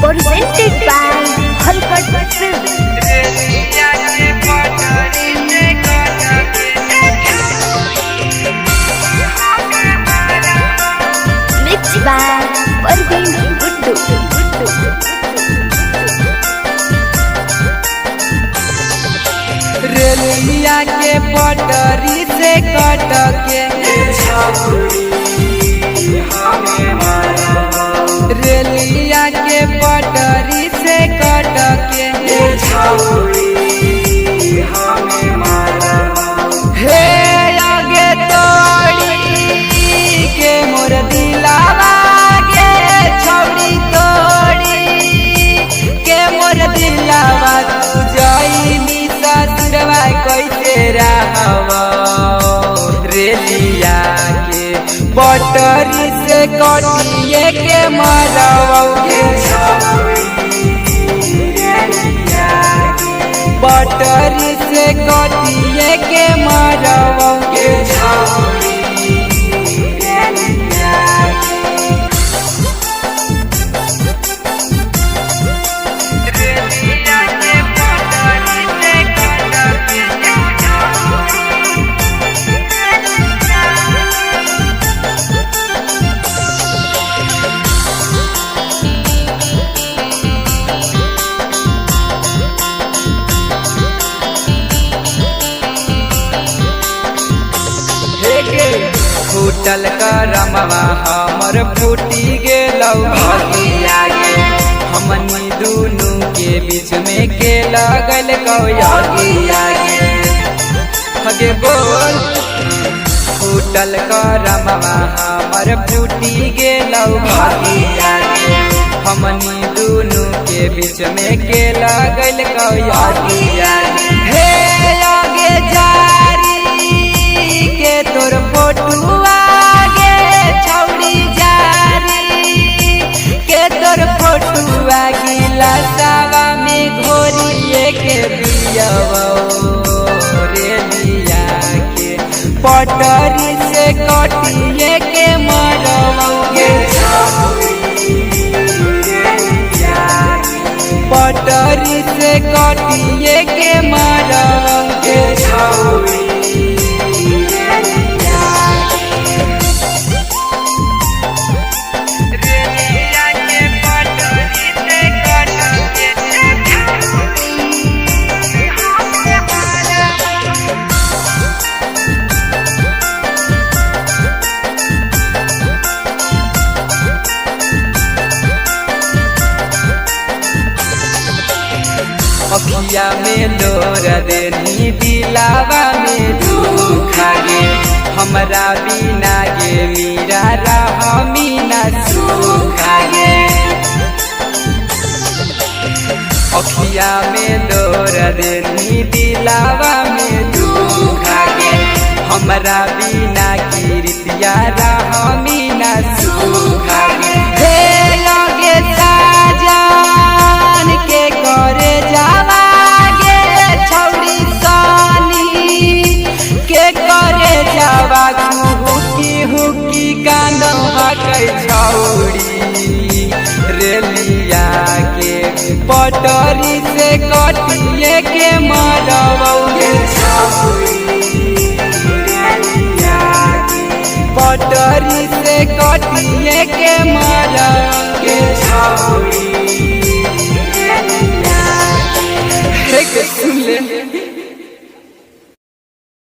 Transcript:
presented by Halkat Films. Mixed by Parveen Guddu. रेलिया के पटरी से कट के रेलिया के पटरी से कट के हे आगे तोड़ी के मोर दिलावा गे छौड़ी तोड़ी के मोर दिलावा तू जाइनी ससुरवा कैसे रहवा रेलिया के पटरी से कटिए के मरवगे पटरी से कटिए के मरवगे फूटल करमवा हमर फूटी गेलौ भगिया गे हमनी दुनू के बीच में के लगल कौगिया गे हगे बोल फूटल करमवा हमर फूटी गेलौ भगिया गे हमनी दुनू के बीच में के लगल कौगिया गे हे आगे जारी के तोर फोटुआ गे छौड़ी जारी के तोर फोटुआ गिलासावा में घोरिए के पियवो रेलिया के पटरी से कटिए के मरवगे पटरी से कटिए के मरवगे अखिया में लोर देनी दिलावा में दुखा गे हमरा बिना गे मीरा रहमी न सुखा गे अखिया में लोर देनी दिलावा में दुखा गे हमरा बिना कीर्तिया रहमी न सुखा गे हे लगे साजन के करे जावा गे छौड़ी सानी के करे जावा हुकी हुकी कांदो हकै छौड़ी रेलिया के पटरी से कटिए के मरवगे पटरी से कटिए के मरवगे सुन ले।